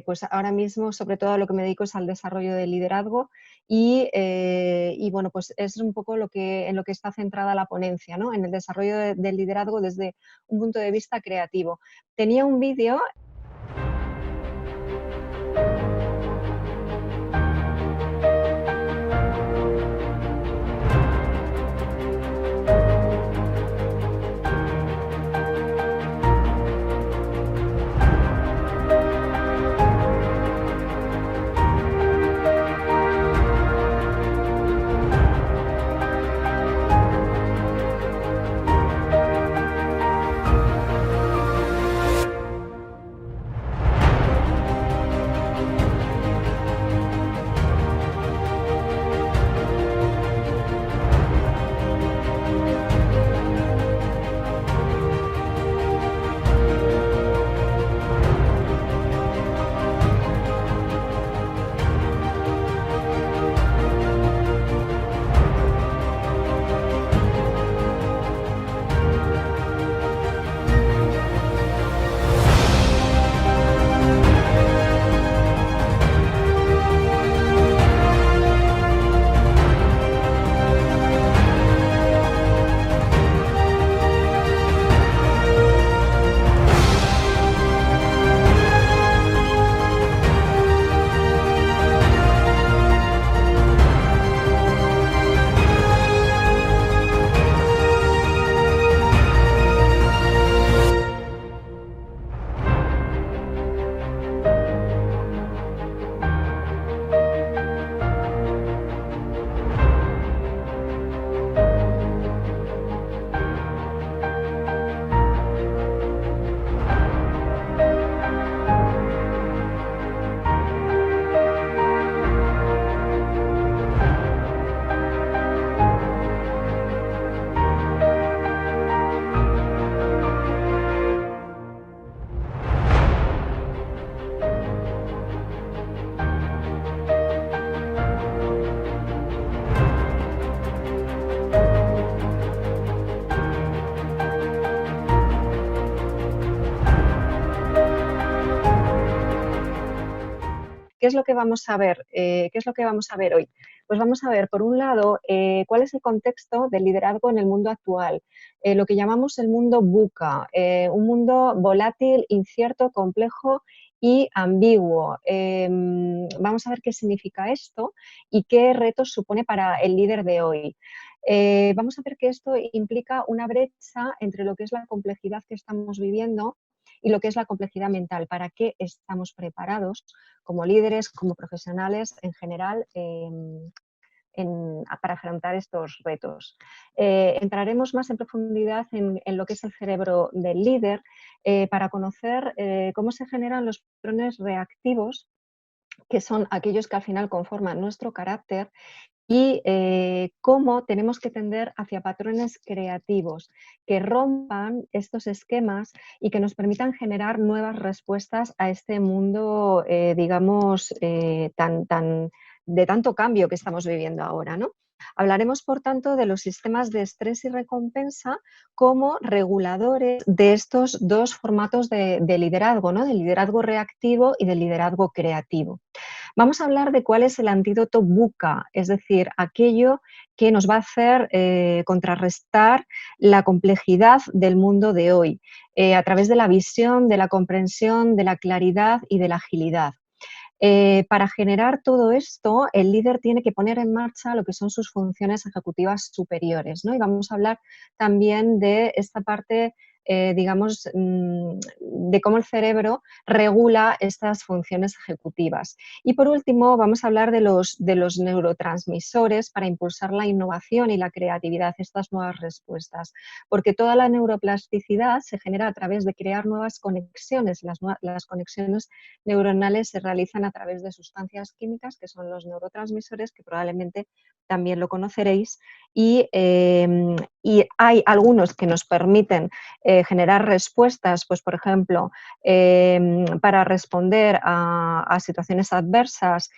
pues ahora mismo, sobre todo, a lo que me dedico es al desarrollo del liderazgo y bueno, pues es un poco en lo que está centrada la ponencia, ¿no? En el desarrollo del liderazgo desde un punto de vista creativo. Tenía un vídeo. ¿Qué es lo que vamos a ver? ¿Qué es lo que vamos a ver hoy? Pues vamos a ver, por un lado, cuál es el contexto del liderazgo en el mundo actual, lo que llamamos el mundo VUCA, un mundo volátil, incierto, complejo y ambiguo. Vamos a ver qué significa esto y qué retos supone para el líder de hoy. Vamos a ver que esto implica una brecha entre lo que es la complejidad que estamos viviendo y lo que es la complejidad mental, para qué estamos preparados como líderes, como profesionales en general, para afrontar estos retos. Entraremos más en profundidad en lo que es el cerebro del líder para conocer cómo se generan los patrones reactivos, que son aquellos que al final conforman nuestro carácter, y cómo tenemos que tender hacia patrones creativos que rompan estos esquemas y que nos permitan generar nuevas respuestas a este mundo, digamos, de tanto cambio que estamos viviendo ahora, ¿no? Hablaremos, por tanto, de los sistemas de estrés y recompensa como reguladores de estos dos formatos de liderazgo, ¿no? Del liderazgo reactivo y del liderazgo creativo. Vamos a hablar de cuál es el antídoto VUCA, es decir, aquello que nos va a hacer contrarrestar la complejidad del mundo de hoy, a través de la visión, de la comprensión, de la claridad y de la agilidad. Para generar todo esto, el líder tiene que poner en marcha lo que son sus funciones ejecutivas superiores, ¿no? Y vamos a hablar también de esta parte, digamos, de cómo el cerebro regula estas funciones ejecutivas. Y por último, vamos a hablar de los neurotransmisores para impulsar la innovación y la creatividad, estas nuevas respuestas, porque toda la neuroplasticidad se genera a través de crear nuevas conexiones. Las conexiones neuronales se realizan a través de sustancias químicas que son los neurotransmisores, que probablemente también lo conoceréis, y hay algunos que nos permiten generar respuestas, pues por ejemplo, para responder a situaciones adversas,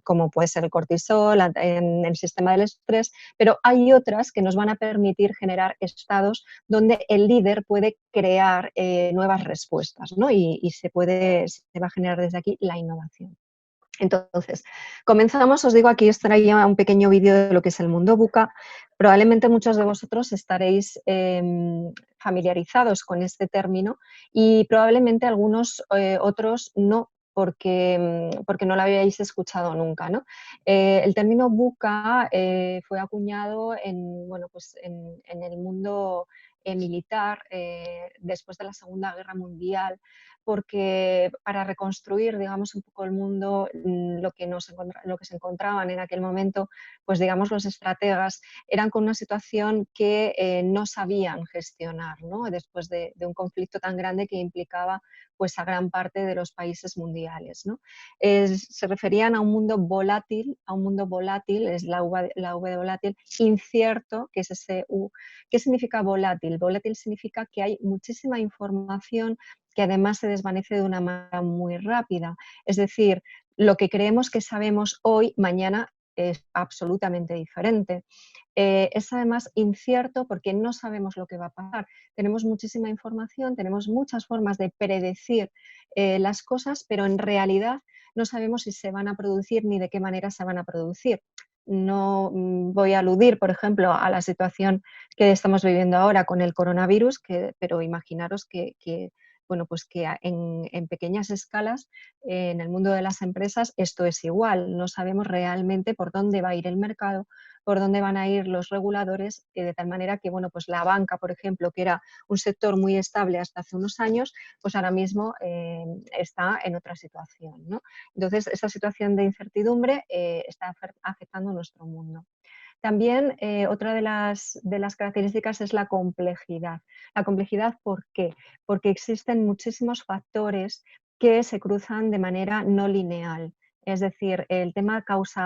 como puede ser el cortisol, en el sistema del estrés, pero hay otras que nos van a permitir generar estados donde el líder puede crear nuevas respuestas, ¿no? Y se va a generar desde aquí la innovación. Entonces, comenzamos, os digo, aquí os traía un pequeño vídeo de lo que es el mundo VUCA. Probablemente muchos de vosotros estaréis familiarizados con este término y probablemente algunos otros no, porque no lo habíais escuchado nunca, ¿no? El término VUCA fue acuñado bueno, pues en el mundo militar después de la Segunda Guerra Mundial, porque para reconstruir, digamos, un poco el mundo, lo que se encontraban en aquel momento, pues digamos, los estrategas eran con una situación que no sabían gestionar, ¿no? Después de un conflicto tan grande que implicaba pues a gran parte de los países mundiales, ¿no? Se referían a un mundo volátil, es la V de volátil, incierto, que es ese U. ¿Qué significa volátil? Volátil significa que hay muchísima información que además se desvanece de una manera muy rápida. Es decir, lo que creemos que sabemos hoy, mañana es absolutamente diferente. Es además incierto porque no sabemos lo que va a pasar. Tenemos muchísima información, tenemos muchas formas de predecir las cosas, pero en realidad no sabemos si se van a producir ni de qué manera se van a producir. No voy a aludir, por ejemplo, a la situación que estamos viviendo ahora con el coronavirus, pero imaginaros que bueno, pues que en pequeñas escalas, en el mundo de las empresas, esto es igual. No sabemos realmente por dónde va a ir el mercado, por dónde van a ir los reguladores, de tal manera que, bueno, pues la banca, por ejemplo, que era un sector muy estable hasta hace unos años, pues ahora mismo está en otra situación, ¿no? Entonces, esta situación de incertidumbre está afectando a nuestro mundo. También otra de las características es la complejidad. La complejidad, ¿por qué? Porque existen muchísimos factores que se cruzan de manera no lineal. Es decir, el tema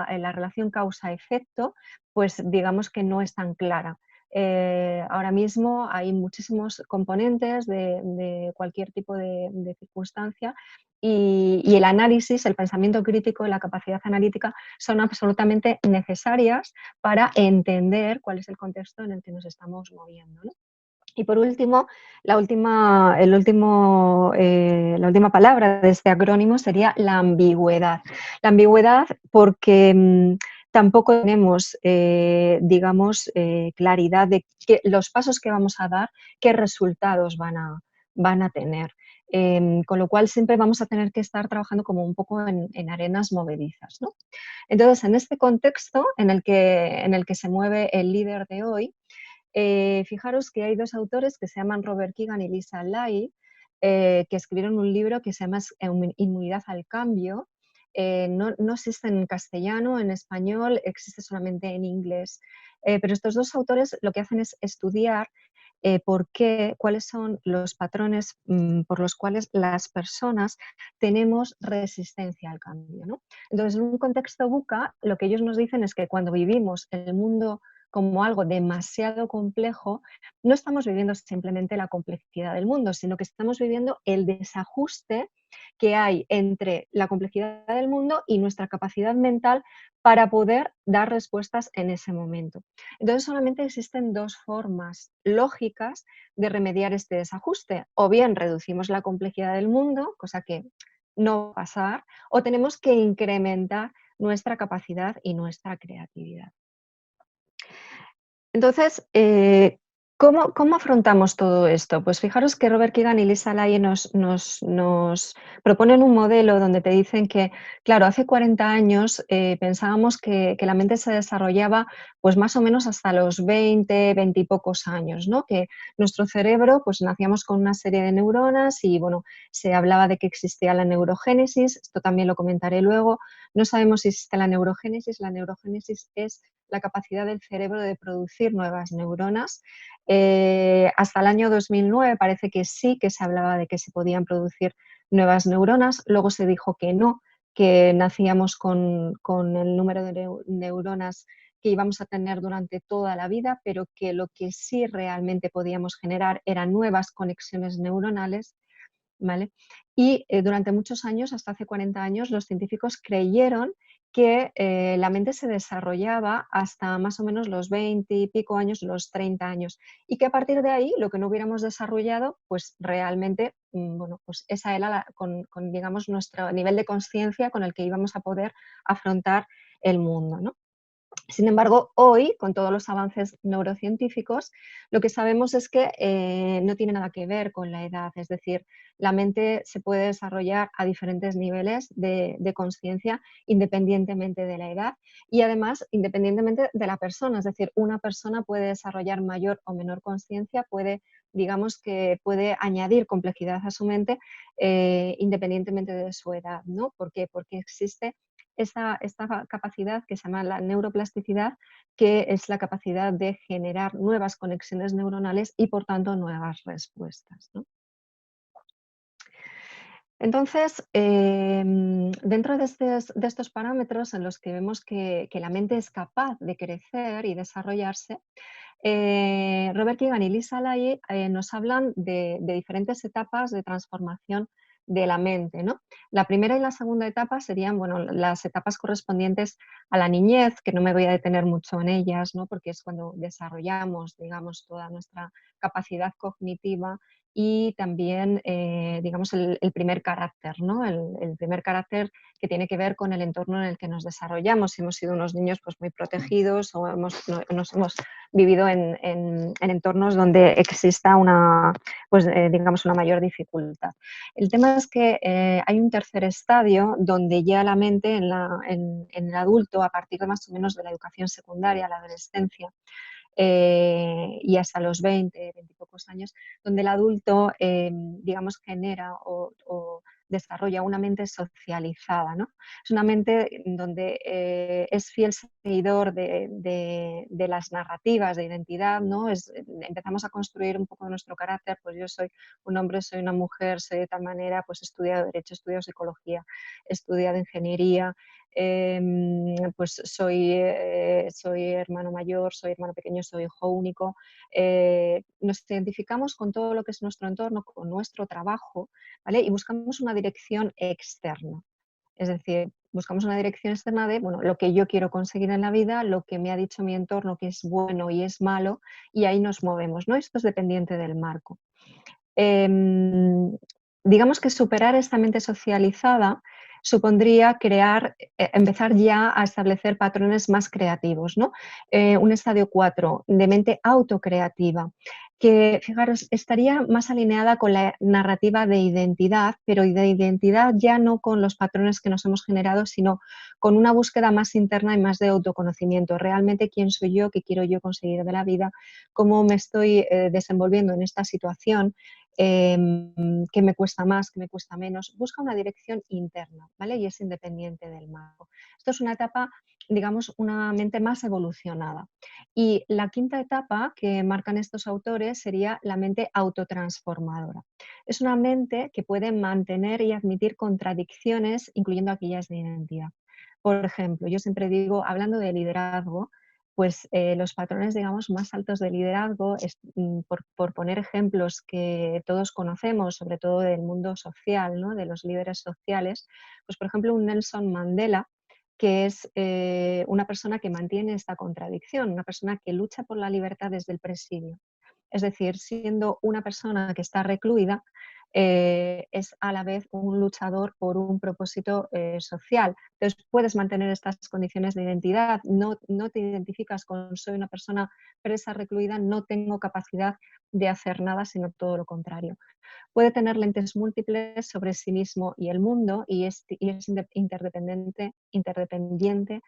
la relación causa-efecto, pues digamos que no es tan clara. Ahora mismo hay muchísimos componentes de cualquier tipo de circunstancia y el análisis, el pensamiento crítico, la capacidad analítica son absolutamente necesarias para entender cuál es el contexto en el que nos estamos moviendo, ¿no? Y por último, la última palabra de este acrónimo sería la ambigüedad. La ambigüedad porque tampoco tenemos, digamos, claridad de los pasos que vamos a dar, qué resultados van a tener. Con lo cual siempre vamos a tener que estar trabajando como un poco en arenas movedizas, ¿no? Entonces, en este contexto en el que se mueve el líder de hoy, fijaros que hay dos autores que se llaman Robert Keegan y Lisa Lai, que escribieron un libro que se llama Inmunidad al Cambio. No existe en castellano, en español, existe solamente en inglés. Pero estos dos autores lo que hacen es estudiar cuáles son los patrones por los cuales las personas tenemos resistencia al cambio, ¿no? Entonces, en un contexto VUCA, lo que ellos nos dicen es que cuando vivimos el mundo como algo demasiado complejo, no estamos viviendo simplemente la complejidad del mundo, sino que estamos viviendo el desajuste que hay entre la complejidad del mundo y nuestra capacidad mental para poder dar respuestas en ese momento. Entonces solamente existen dos formas lógicas de remediar este desajuste. O bien reducimos la complejidad del mundo, cosa que no va a pasar, o tenemos que incrementar nuestra capacidad y nuestra creatividad. Entonces, ¿cómo afrontamos todo esto? Pues fijaros que Robert Keegan y Lisa Lai nos proponen un modelo donde te dicen que, claro, hace 40 años pensábamos que la mente se desarrollaba pues más o menos hasta los 20 y pocos años, ¿no? Que nuestro cerebro, pues nacíamos con una serie de neuronas y, bueno, se hablaba de que existía la neurogénesis, esto también lo comentaré luego. No sabemos si existe la neurogénesis es la capacidad del cerebro de producir nuevas neuronas. Hasta el año 2009 parece que sí, que se hablaba de que se podían producir nuevas neuronas, luego se dijo que no, que nacíamos con el número de neuronas que íbamos a tener durante toda la vida, pero que lo que sí realmente podíamos generar eran nuevas conexiones neuronales, ¿vale? Y durante muchos años, hasta hace 40 años, los científicos creyeron que la mente se desarrollaba hasta más o menos los 20 y pico años, los 30 años, y que a partir de ahí, lo que no hubiéramos desarrollado, pues realmente, bueno, pues esa era digamos, nuestro nivel de conciencia con el que íbamos a poder afrontar el mundo, ¿no? Sin embargo, hoy, con todos los avances neurocientíficos, lo que sabemos es que no tiene nada que ver con la edad, es decir, la mente se puede desarrollar a diferentes niveles de conciencia independientemente de la edad y además independientemente de la persona, es decir, una persona puede desarrollar mayor o menor conciencia, digamos que puede añadir complejidad a su mente independientemente de su edad, ¿no? ¿Por qué? Porque existe esta capacidad que se llama la neuroplasticidad, que es la capacidad de generar nuevas conexiones neuronales y, por tanto, nuevas respuestas, ¿no? Entonces, dentro de estos parámetros en los que vemos que la mente es capaz de crecer y desarrollarse, Robert Kegan y Lisa Lai nos hablan de diferentes etapas de transformación de la mente, ¿no? La primera y la segunda etapa serían, bueno, las etapas correspondientes a la niñez, que no me voy a detener mucho en ellas, ¿no? Porque es cuando desarrollamos, digamos, toda nuestra capacidad cognitiva y también, digamos, el primer carácter, ¿no? El primer carácter que tiene que ver con el entorno en el que nos desarrollamos. Si hemos sido unos niños pues, muy protegidos o nos hemos vivido en entornos donde exista una, pues, digamos, una mayor dificultad. El tema es que hay un tercer estadio donde ya la mente en el adulto, a partir de más o menos de la educación secundaria, la adolescencia, y hasta los 20 y pocos años, donde el adulto, digamos, genera o desarrolla una mente socializada, ¿no? Es una mente donde es fiel seguidor de las narrativas de identidad, ¿no? Empezamos a construir un poco nuestro carácter, pues yo soy un hombre, soy una mujer, soy de tal manera, pues he estudiado Derecho, he estudiado Psicología, he estudiado Ingeniería, pues soy hermano mayor, soy hermano pequeño, soy hijo único. Nos identificamos con todo lo que es nuestro entorno, con nuestro trabajo, ¿vale? Y buscamos una dirección externa. Es decir, buscamos una dirección externa de, bueno, lo que yo quiero conseguir en la vida, lo que me ha dicho mi entorno que es bueno y es malo, y ahí nos movemos, ¿no? Esto es dependiente del marco. Em, digamos que superar esta mente socializada supondría empezar ya a establecer patrones más creativos, ¿no? Un estadio 4 de mente autocreativa, que, fijaros, estaría más alineada con la narrativa de identidad, pero de identidad ya no con los patrones que nos hemos generado, sino con una búsqueda más interna y más de autoconocimiento. Realmente, ¿quién soy yo? ¿Qué quiero yo conseguir de la vida? ¿Cómo me estoy desenvolviendo en esta situación? ¿Qué me cuesta más, qué me cuesta menos? Busca una dirección interna, ¿vale? Y es independiente del marco. Esto es una etapa, digamos, una mente más evolucionada. Y la quinta etapa que marcan estos autores sería la mente autotransformadora. Es una mente que puede mantener y admitir contradicciones, incluyendo aquellas de identidad. Por ejemplo, yo siempre digo, hablando de liderazgo, pues los patrones, digamos, más altos de liderazgo, por poner ejemplos que todos conocemos, sobre todo del mundo social, ¿no? De los líderes sociales, pues por ejemplo un Nelson Mandela, que es una persona que mantiene esta contradicción, una persona que lucha por la libertad desde el presidio. Es decir, siendo una persona que está recluida, es a la vez un luchador por un propósito social. Entonces, puedes mantener estas condiciones de identidad, no te identificas con soy una persona presa, recluida, no tengo capacidad de hacer nada, sino todo lo contrario. Puede tener lentes múltiples sobre sí mismo y el mundo y es interdependiente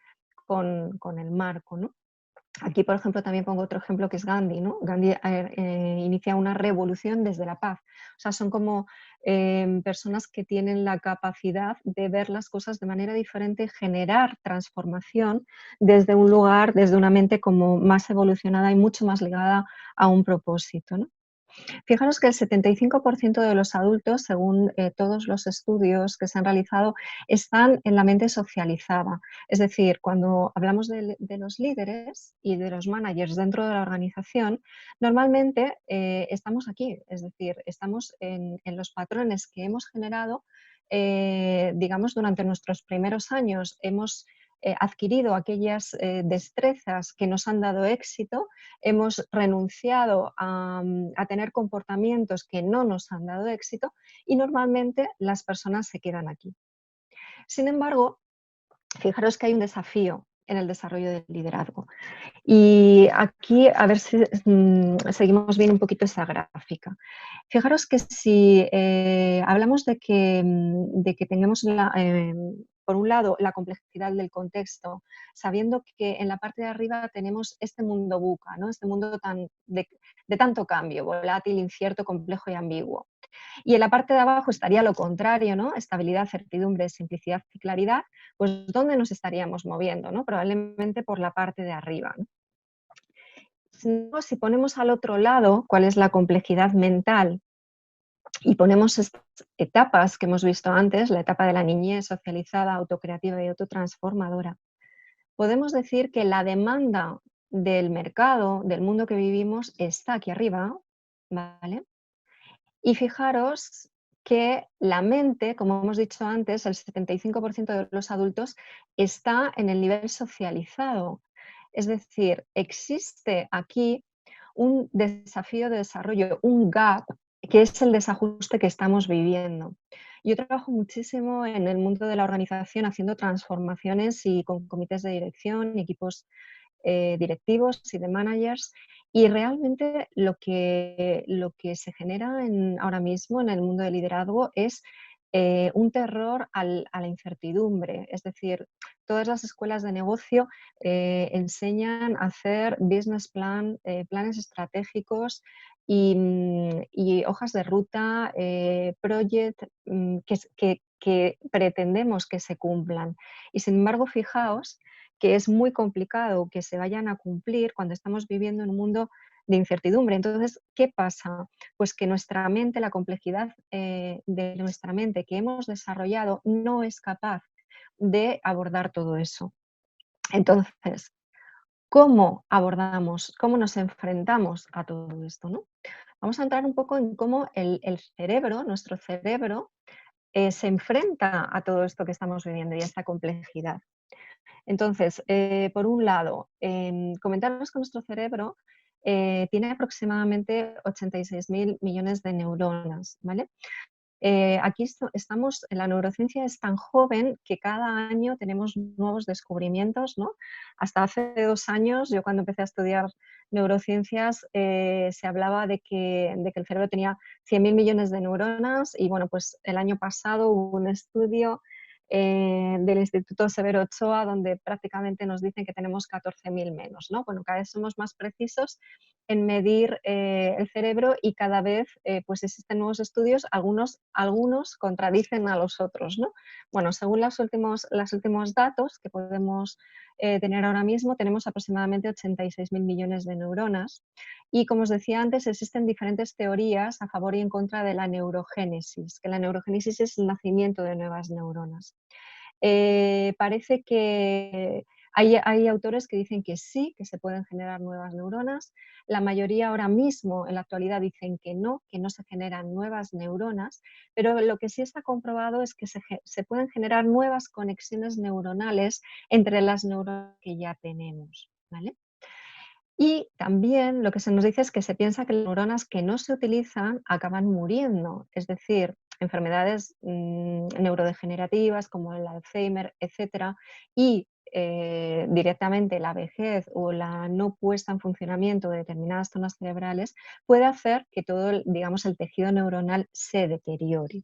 con el marco, ¿no? Aquí, por ejemplo, también pongo otro ejemplo que es Gandhi, ¿no? Gandhi inicia una revolución desde la paz. O sea, son como personas que tienen la capacidad de ver las cosas de manera diferente, generar transformación desde un lugar, desde una mente como más evolucionada y mucho más ligada a un propósito, ¿no? Fijaros que el 75% de los adultos, según todos los estudios que se han realizado, están en la mente socializada. Es decir, cuando hablamos de los líderes y de los managers dentro de la organización, normalmente estamos aquí, es decir, estamos en los patrones que hemos generado, digamos, durante nuestros primeros años. Hemos adquirido aquellas destrezas que nos han dado éxito, hemos renunciado a tener comportamientos que no nos han dado éxito y normalmente las personas se quedan aquí. Sin embargo, fijaros que hay un desafío en el desarrollo del liderazgo. Y aquí, a ver si seguimos bien un poquito esa gráfica. Fijaros que si hablamos de que tengamos por un lado la complejidad del contexto, sabiendo que en la parte de arriba tenemos este mundo VUCA, ¿no? Este mundo de tanto cambio, volátil, incierto, complejo y ambiguo. Y en la parte de abajo estaría lo contrario, ¿no? Estabilidad, certidumbre, simplicidad y claridad. Pues ¿dónde nos estaríamos moviendo? ¿No? Probablemente por la parte de arriba, ¿no? Si ponemos al otro lado cuál es la complejidad mental y ponemos estas etapas que hemos visto antes, la etapa de la niñez socializada, autocreativa y autotransformadora, podemos decir que la demanda del mercado, del mundo que vivimos, está aquí arriba, ¿vale? Y fijaros que la mente, como hemos dicho antes, el 75% de los adultos está en el nivel socializado. Es decir, existe aquí un desafío de desarrollo, un gap, que es el desajuste que estamos viviendo. Yo trabajo muchísimo en el mundo de la organización haciendo transformaciones y con comités de dirección y equipos directivos y de managers. Y realmente lo que se genera ahora mismo en el mundo del liderazgo es un terror a la incertidumbre. Es decir, todas las escuelas de negocio enseñan a hacer business plan, planes estratégicos y hojas de ruta, project que pretendemos que se cumplan. Y sin embargo, fijaos que es muy complicado que se vayan a cumplir cuando estamos viviendo en un mundo de incertidumbre. Entonces, ¿qué pasa? Pues que nuestra mente, la complejidad de nuestra mente que hemos desarrollado no es capaz de abordar todo eso. Entonces, ¿cómo abordamos, cómo nos enfrentamos a todo esto? ¿No? Vamos a entrar un poco en cómo el cerebro, nuestro cerebro, se enfrenta a todo esto que estamos viviendo y a esta complejidad. Entonces, por un lado, comentaros que nuestro cerebro tiene aproximadamente 86.000 millones de neuronas, ¿vale? Aquí estamos, la neurociencia es tan joven que cada año tenemos nuevos descubrimientos, ¿no? Hasta hace 2 años, yo cuando empecé a estudiar neurociencias, se hablaba de que el cerebro tenía 100.000 millones de neuronas y bueno, pues el año pasado hubo un estudio del Instituto Severo Ochoa donde prácticamente nos dicen que tenemos 14.000 menos, ¿no? Bueno, cada vez somos más precisos en medir el cerebro y cada vez pues existen nuevos estudios, algunos contradicen a los otros, ¿no? Bueno, según los últimos datos que podemos tener ahora mismo, tenemos aproximadamente 86.000 millones de neuronas y, como os decía antes, existen diferentes teorías a favor y en contra de la neurogénesis, que la neurogénesis es el nacimiento de nuevas neuronas. Parece que hay autores que dicen que sí, que se pueden generar nuevas neuronas. La mayoría ahora mismo, en la actualidad, dicen que no se generan nuevas neuronas, pero lo que sí está comprobado es que se pueden generar nuevas conexiones neuronales entre las neuronas que ya tenemos, ¿vale? Y también lo que se nos dice es que se piensa que las neuronas que no se utilizan acaban muriendo, es decir, enfermedades neurodegenerativas como el Alzheimer, etcétera, y directamente la vejez o la no puesta en funcionamiento de determinadas zonas cerebrales puede hacer que todo, digamos, el tejido neuronal se deteriore.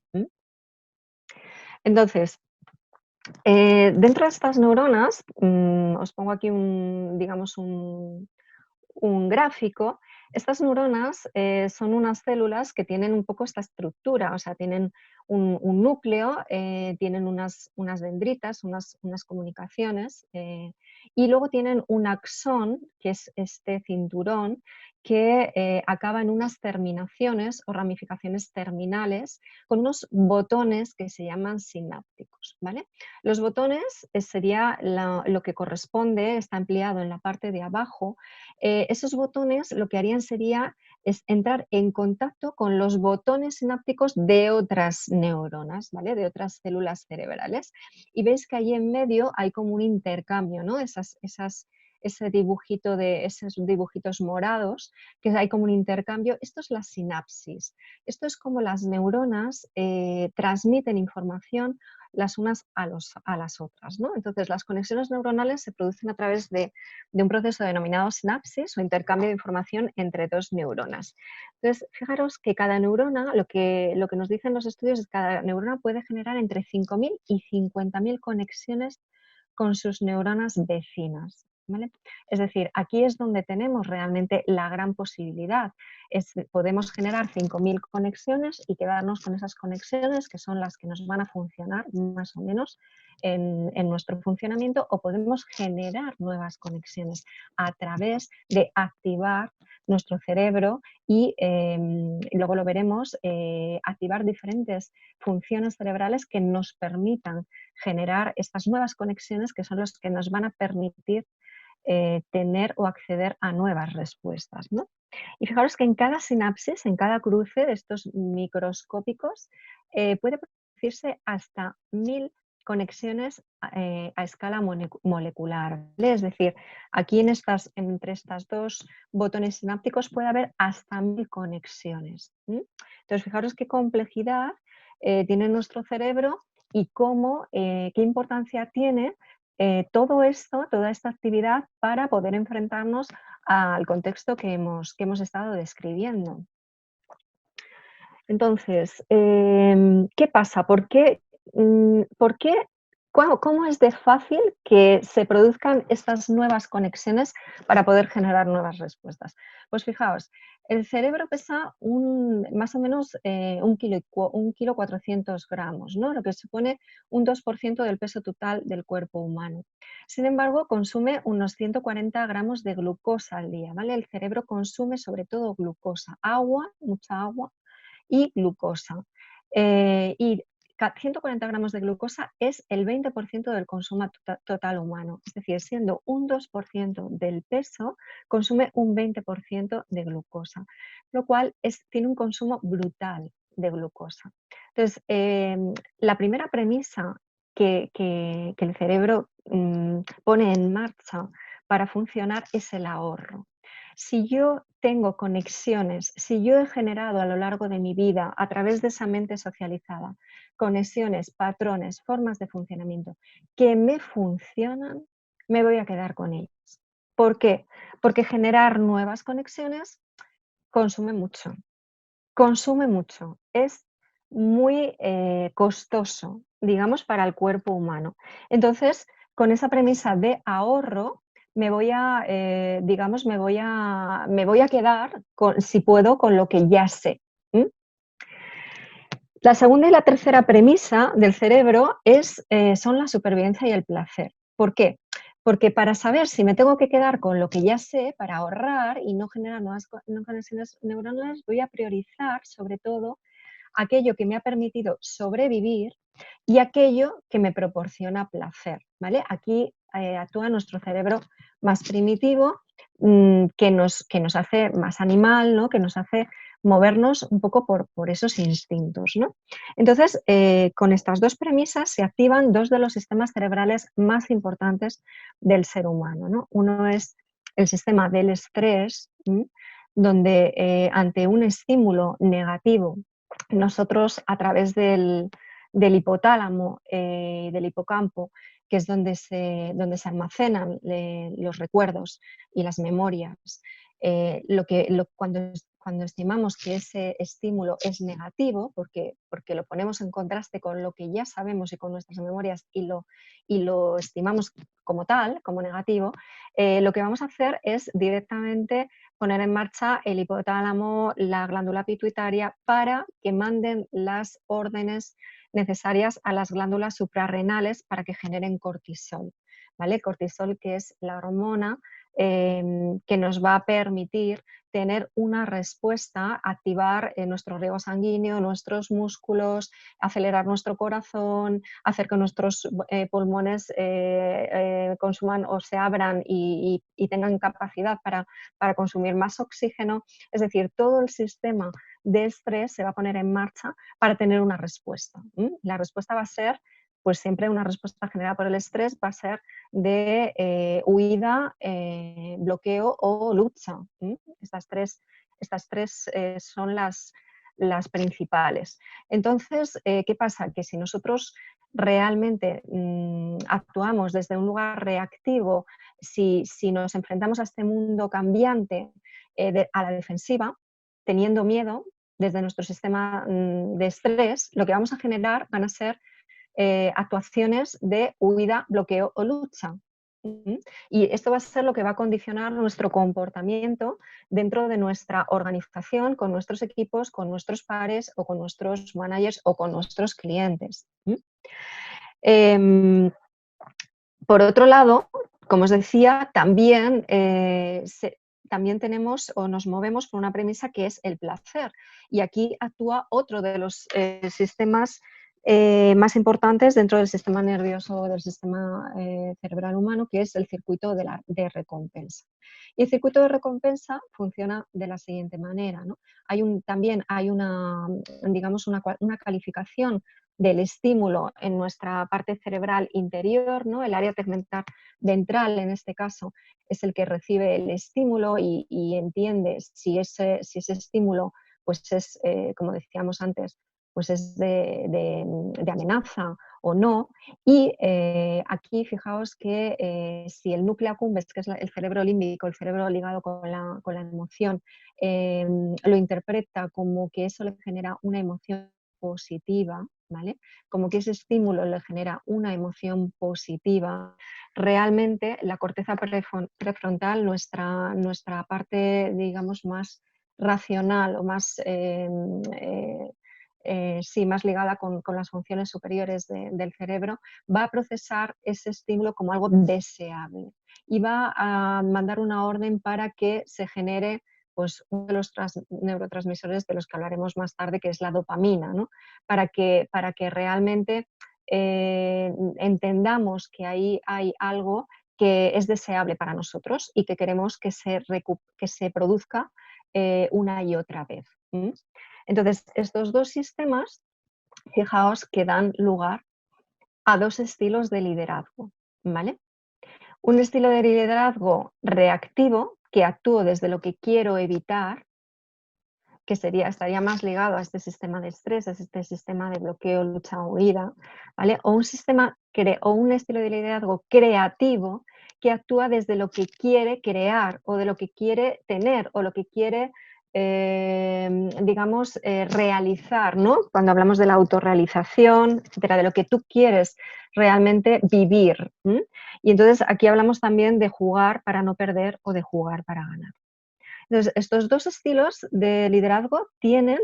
Entonces, dentro de estas neuronas, os pongo aquí digamos, un gráfico. Estas neuronas son unas células que tienen un poco esta estructura, o sea, tienen un núcleo, tienen unas dendritas, unas comunicaciones, y luego tienen un axón, que es este cinturón, que acaba en unas terminaciones o ramificaciones terminales con unos botones que se llaman sinápticos, ¿vale? Los botones sería lo que corresponde, está empleado en la parte de abajo. Esos botones lo que harían sería es entrar en contacto con los botones sinápticos de otras neuronas, ¿vale? De otras células cerebrales. Y veis que ahí en medio hay como un intercambio, ¿no? Ese dibujito de esos dibujitos morados, que hay como un intercambio. Esto es la sinapsis. Esto es como las neuronas transmiten información las unas a las otras, ¿no? Entonces, las conexiones neuronales se producen a través de un proceso denominado sinapsis o intercambio de información entre dos neuronas. Entonces, fijaros que cada neurona, lo que nos dicen los estudios es que cada neurona puede generar entre 5.000 y 50.000 conexiones con sus neuronas vecinas, ¿vale? Es decir, aquí es donde tenemos realmente la gran posibilidad. Podemos generar 5.000 conexiones y quedarnos con esas conexiones que son las que nos van a funcionar más o menos en nuestro funcionamiento, o podemos generar nuevas conexiones a través de activar nuestro cerebro y luego lo veremos, activar diferentes funciones cerebrales que nos permitan generar estas nuevas conexiones que son las que nos van a permitir tener o acceder a nuevas respuestas, ¿no? Y fijaros que en cada sinapsis, en cada cruce de estos microscópicos, puede producirse hasta 1.000 conexiones a escala molecular, ¿vale? Es decir, aquí entre estas dos botones sinápticos puede haber hasta 1.000 conexiones. Entonces, fijaros qué complejidad tiene nuestro cerebro y qué importancia tiene todo esto, toda esta actividad para poder enfrentarnos al contexto que hemos estado describiendo. Entonces, ¿qué pasa? ¿Cómo es de fácil que se produzcan estas nuevas conexiones para poder generar nuevas respuestas? Pues fijaos, el cerebro pesa más o menos 1,4 kg, ¿no? Lo que supone un 2% del peso total del cuerpo humano. Sin embargo, consume unos 140 gramos de glucosa al día, ¿vale? El cerebro consume sobre todo glucosa, agua, mucha agua, y glucosa. Y 140 gramos de glucosa es el 20% del consumo total humano. Es decir, siendo un 2% del peso, consume un 20% de glucosa, lo cual tiene un consumo brutal de glucosa. Entonces, la primera premisa que el cerebro pone en marcha para funcionar es el ahorro. Si yo tengo conexiones, si yo he generado a lo largo de mi vida, a través de esa mente socializada, conexiones, patrones, formas de funcionamiento que me funcionan, me voy a quedar con ellas. ¿Por qué? Porque generar nuevas conexiones consume mucho. Consume mucho. Es muy costoso, digamos, para el cuerpo humano. Entonces, con esa premisa de ahorro, me voy a quedar, si puedo, con lo que ya sé. La segunda y la tercera premisa del cerebro son la supervivencia y el placer. ¿Por qué? Porque para saber si me tengo que quedar con lo que ya sé, para ahorrar y no generar nuevas conexiones neuronales, voy a priorizar sobre todo aquello que me ha permitido sobrevivir y aquello que me proporciona placer, ¿vale? Aquí actúa nuestro cerebro más primitivo, que nos hace más animal, ¿no? Que nos hace movernos un poco por esos instintos, ¿no? Entonces, con estas dos premisas se activan dos de los sistemas cerebrales más importantes del ser humano, ¿no? Uno es el sistema del estrés, donde ante un estímulo negativo, nosotros a través del hipotálamo y del hipocampo, que es donde se almacenan los recuerdos y las memorias, cuando estimamos que ese estímulo es negativo, porque lo ponemos en contraste con lo que ya sabemos y con nuestras memorias y lo estimamos como tal, como negativo, lo que vamos a hacer es directamente poner en marcha el hipotálamo, la glándula pituitaria, para que manden las órdenes necesarias a las glándulas suprarrenales para que generen cortisol, ¿vale? Cortisol, que es la hormona que nos va a permitir tener una respuesta, activar nuestro riego sanguíneo, nuestros músculos, acelerar nuestro corazón, hacer que nuestros pulmones consuman o se abran y tengan capacidad para consumir más oxígeno. Es decir, todo el sistema de estrés se va a poner en marcha para tener una respuesta. La respuesta va a ser, pues siempre una respuesta generada por el estrés va a ser de huida, bloqueo o lucha. Estas tres son las principales. Entonces, ¿qué pasa? Que si nosotros realmente actuamos desde un lugar reactivo, si nos enfrentamos a este mundo cambiante a la defensiva, teniendo miedo desde nuestro sistema de estrés, lo que vamos a generar van a ser actuaciones de huida, bloqueo o lucha. Y esto va a ser lo que va a condicionar nuestro comportamiento dentro de nuestra organización, con nuestros equipos, con nuestros pares o con nuestros managers o con nuestros clientes. Por otro lado, como os decía, también tenemos o nos movemos por una premisa que es el placer. Y aquí actúa otro de los sistemas más importantes dentro del sistema nervioso, del sistema cerebral humano, que es el circuito de recompensa. Y el circuito de recompensa funciona de la siguiente manera, ¿no? También hay una, digamos, una calificación del estímulo en nuestra parte cerebral interior, ¿no? El área tegmental ventral, en este caso, es el que recibe el estímulo y entiende si ese estímulo pues es, como decíamos antes, pues es de amenaza o no. Y aquí fijaos que si el núcleo accumbens, que es el cerebro límbico, el cerebro ligado con la emoción, lo interpreta como que eso le genera una emoción positiva, ¿vale? Como que ese estímulo le genera una emoción positiva, realmente la corteza prefrontal, nuestra parte, digamos, más racional o más, sí, más ligada con las funciones superiores del cerebro, va a procesar ese estímulo como algo deseable y va a mandar una orden para que se genere pues, uno de los neurotransmisores de los que hablaremos más tarde, que es la dopamina, ¿no? Para que realmente entendamos que ahí hay algo que es deseable para nosotros y que queremos que se produzca una y otra vez. Entonces, estos dos sistemas, fijaos que dan lugar a dos estilos de liderazgo, ¿vale? Un estilo de liderazgo reactivo, que actúo desde lo que quiero evitar, que estaría más ligado a este sistema de estrés, a este sistema de bloqueo, lucha o huida, ¿vale? O un estilo de liderazgo creativo, que actúa desde lo que quiere crear o de lo que quiere tener o lo que quiere, digamos, realizar, ¿no? Cuando hablamos de la autorrealización, etcétera, de lo que tú quieres realmente vivir. Y entonces aquí hablamos también de jugar para no perder o de jugar para ganar. Entonces, estos dos estilos de liderazgo tienen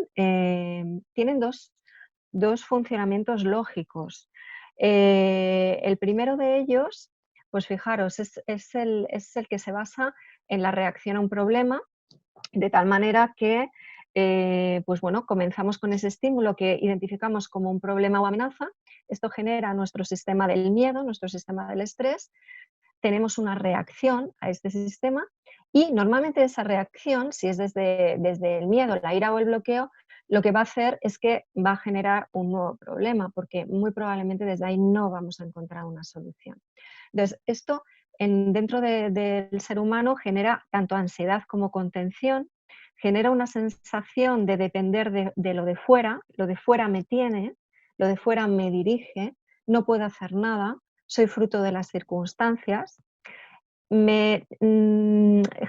dos funcionamientos lógicos. El primero de ellos, pues fijaros, es el que se basa en la reacción a un problema, de tal manera que pues bueno, comenzamos con ese estímulo que identificamos como un problema o amenaza. Esto genera nuestro sistema del miedo, nuestro sistema del estrés. Tenemos una reacción a este sistema y normalmente esa reacción, si es desde el miedo, la ira o el bloqueo, lo que va a hacer es que va a generar un nuevo problema, porque muy probablemente desde ahí no vamos a encontrar una solución. Entonces, esto dentro del ser humano genera tanto ansiedad como contención, genera una sensación de depender de lo de fuera me tiene, lo de fuera me dirige, no puedo hacer nada, soy fruto de las circunstancias. me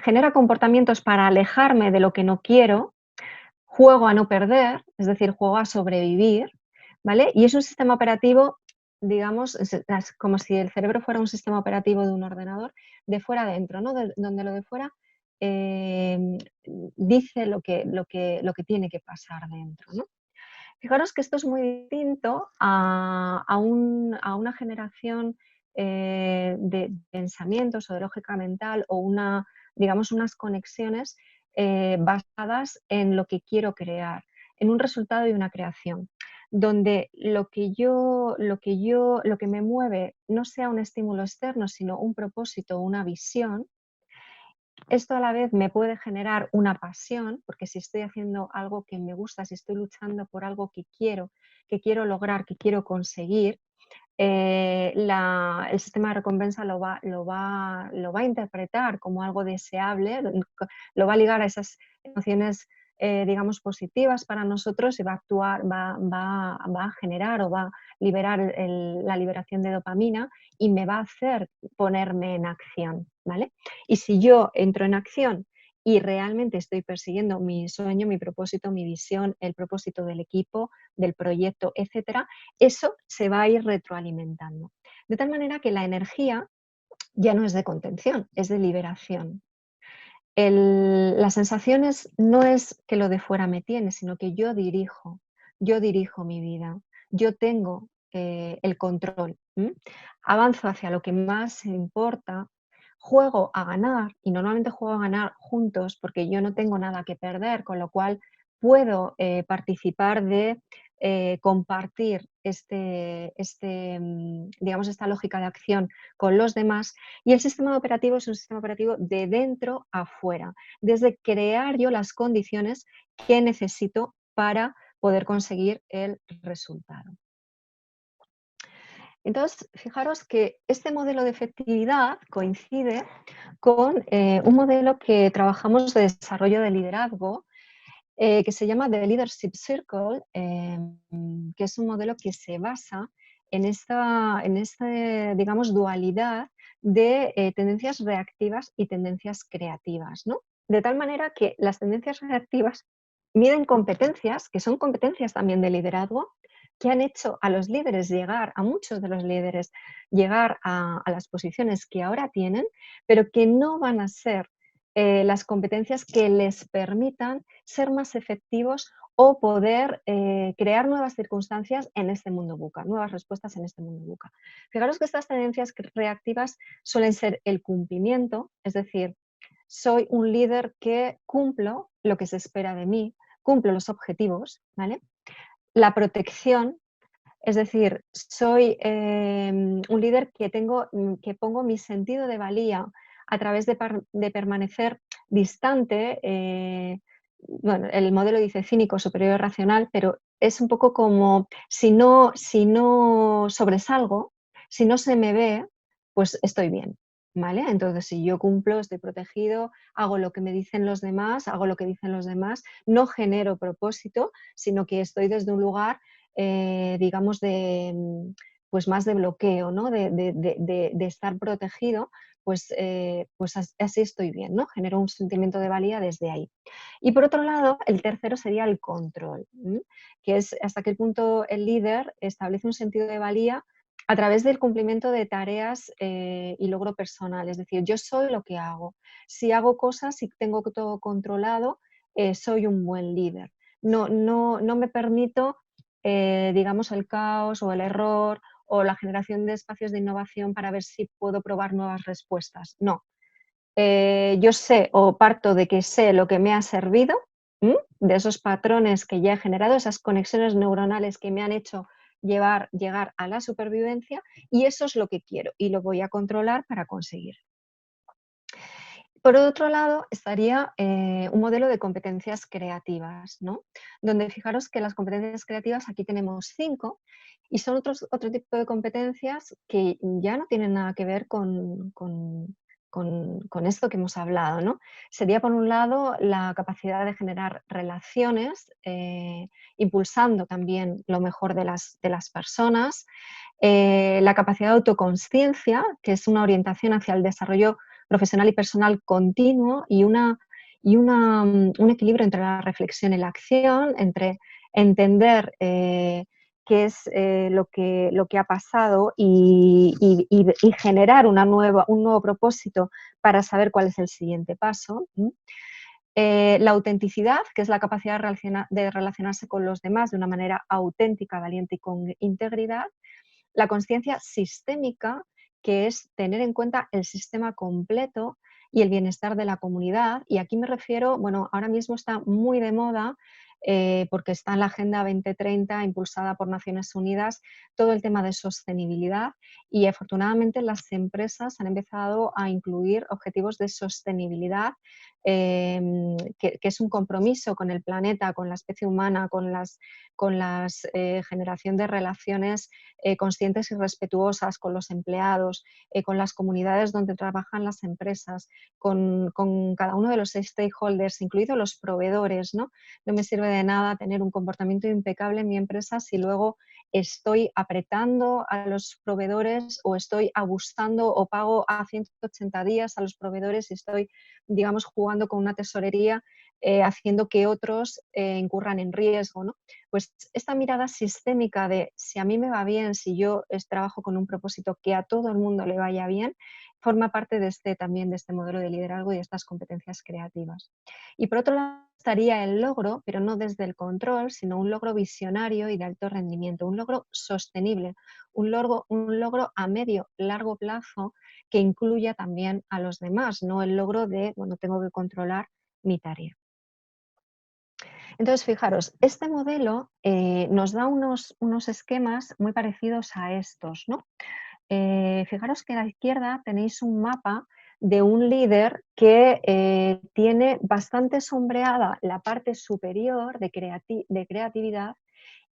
genera comportamientos para alejarme de lo que no quiero, juego a no perder, es decir, juego a sobrevivir, ¿vale? Y es un sistema operativo, digamos, es como si el cerebro fuera un sistema operativo de un ordenador, de fuera a dentro, ¿no? Donde lo de fuera dice lo que tiene que pasar dentro, ¿no? Fijaros que esto es muy distinto a una generación de pensamientos o de lógica mental o digamos, unas conexiones basadas en lo que quiero crear, en un resultado y una creación, donde lo que me mueve no sea un estímulo externo, sino un propósito, una visión. Esto a la vez me puede generar una pasión, porque si estoy haciendo algo que me gusta, si estoy luchando por algo que quiero lograr, que quiero conseguir, el sistema de recompensa lo va a interpretar como algo deseable, lo va a ligar a esas emociones, digamos, positivas para nosotros y va a actuar, va a generar o va a liberar la liberación de dopamina y me va a hacer ponerme en acción, ¿vale? Y si yo entro en acción y realmente estoy persiguiendo mi sueño, mi propósito, mi visión, el propósito del equipo, del proyecto, etcétera, eso se va a ir retroalimentando. De tal manera que la energía ya no es de contención, es de liberación. Las sensaciones no es que lo de fuera me tiene, sino que yo dirijo mi vida, yo tengo el control. Avanzo hacia lo que más importa, juego a ganar y normalmente juego a ganar juntos porque yo no tengo nada que perder, con lo cual puedo participar de compartir digamos, esta lógica de acción con los demás y el sistema operativo es un sistema operativo de dentro a fuera, desde crear yo las condiciones que necesito para poder conseguir el resultado. Entonces, fijaros que este modelo de efectividad coincide con un modelo que trabajamos de desarrollo de liderazgo que se llama The Leadership Circle, que es un modelo que se basa en esta digamos, dualidad de tendencias reactivas y tendencias creativas, ¿no? De tal manera que las tendencias reactivas miden competencias, que son competencias también de liderazgo, que han hecho a los líderes llegar, a muchos de los líderes, llegar a las posiciones que ahora tienen, pero que no van a ser las competencias que les permitan ser más efectivos o poder crear nuevas circunstancias en este mundo VUCA, nuevas respuestas en este mundo VUCA. Fijaros que estas tendencias reactivas suelen ser el cumplimiento, es decir, soy un líder que cumplo lo que se espera de mí, cumplo los objetivos, ¿vale? La protección, es decir, soy un líder que pongo mi sentido de valía a través de permanecer distante. Bueno, el modelo dice cínico, superior racional, pero es un poco como si no sobresalgo, si no se me ve, pues estoy bien. ¿Vale? Entonces, si yo cumplo, estoy protegido, hago lo que me dicen los demás, hago lo que dicen los demás, no genero propósito, sino que estoy desde un lugar digamos, pues más de bloqueo, ¿no? de estar protegido, pues así estoy bien, ¿no? Genero un sentimiento de valía desde ahí. Y por otro lado, el tercero sería el control, que es hasta qué punto el líder establece un sentido de valía a través del cumplimiento de tareas y logro personal. Es decir, yo soy lo que hago. Si hago cosas, si tengo todo controlado, soy un buen líder. No me permito digamos, el caos o el error o la generación de espacios de innovación para ver si puedo probar nuevas respuestas. No. Yo sé o parto de que sé lo que me ha servido, de esos patrones que ya he generado, esas conexiones neuronales que me han hecho llegar a la supervivencia y eso es lo que quiero y lo voy a controlar para conseguir. Por otro lado, estaría un modelo de competencias creativas, ¿no? Donde fijaros que las competencias creativas, aquí tenemos 5, y son otro tipo de competencias que ya no tienen nada que ver con esto que hemos hablado, ¿no? Sería, por un lado, la capacidad de generar relaciones, impulsando también lo mejor de las personas, la capacidad de autoconsciencia, que es una orientación hacia el desarrollo profesional y personal continuo un equilibrio entre la reflexión y la acción, entre entender qué es lo que ha pasado y generar un nuevo propósito para saber cuál es el siguiente paso. La autenticidad, que es la capacidad de relacionarse con los demás de una manera auténtica, valiente y con integridad. La consciencia sistémica, que es tener en cuenta el sistema completo y el bienestar de la comunidad. Y aquí me refiero, bueno, ahora mismo está muy de moda porque está en la Agenda 2030 impulsada por Naciones Unidas todo el tema de sostenibilidad y afortunadamente las empresas han empezado a incluir objetivos de sostenibilidad que es un compromiso con el planeta, con la especie humana, con la generación de relaciones conscientes y respetuosas con los empleados, con las comunidades donde trabajan las empresas, con cada uno de los stakeholders, incluidos los proveedores, ¿no? No me sirve de nada tener un comportamiento impecable en mi empresa si luego estoy apretando a los proveedores o estoy abusando o pago a 180 días a los proveedores y estoy, digamos, jugando con una tesorería haciendo que otros incurran en riesgo, ¿no? Pues esta mirada sistémica de si a mí me va bien, si yo trabajo con un propósito que a todo el mundo le vaya bien, forma parte también de este modelo de liderazgo y de estas competencias creativas. Y por otro lado estaría el logro, pero no desde el control, sino un logro visionario y de alto rendimiento, un logro sostenible, un logro a medio, largo plazo que incluya también a los demás, no el logro de, bueno, tengo que controlar mi tarea. Entonces, fijaros, este modelo nos da unos esquemas muy parecidos a estos, ¿no? Fijaros que a la izquierda tenéis un mapa de un líder que tiene bastante sombreada la parte superior de creatividad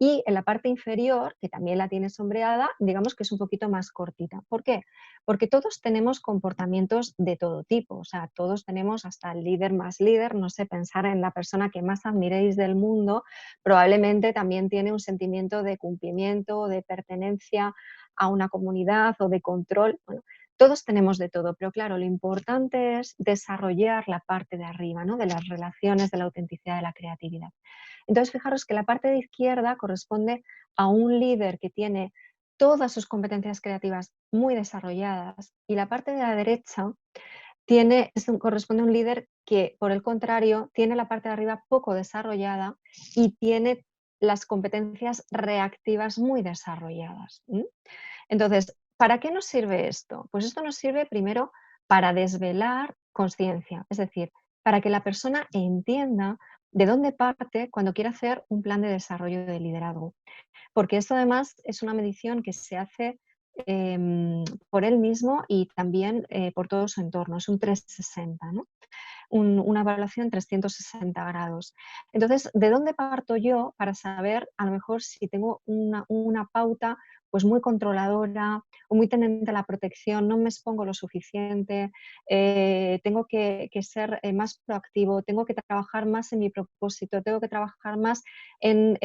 y en la parte inferior, que también la tiene sombreada, digamos que es un poquito más cortita. ¿Por qué? Porque todos tenemos comportamientos de todo tipo, o sea, todos tenemos hasta el líder más líder, no sé, pensar en la persona que más admiréis del mundo, probablemente también tiene un sentimiento de cumplimiento, de pertenencia a una comunidad o de control. Bueno, todos tenemos de todo, pero claro, lo importante es desarrollar la parte de arriba, ¿no? De las relaciones, de la autenticidad, de la creatividad. Entonces, fijaros que la parte de izquierda corresponde a un líder que tiene todas sus competencias creativas muy desarrolladas y la parte de la derecha corresponde a un líder que, por el contrario, tiene la parte de arriba poco desarrollada y tiene las competencias reactivas muy desarrolladas. Entonces, ¿para qué nos sirve esto? Pues esto nos sirve primero para desvelar conciencia, es decir, para que la persona entienda de dónde parte cuando quiere hacer un plan de desarrollo de liderazgo. Porque esto además es una medición que se hace por él mismo y también por todo su entorno, es un 360, ¿no? Una evaluación 360 grados. Entonces, ¿de dónde parto yo para saber a lo mejor si tengo una pauta pues muy controladora o muy tendente a la protección, no me expongo lo suficiente, tengo que ser más proactivo, tengo que trabajar más en mi propósito, tengo que trabajar más en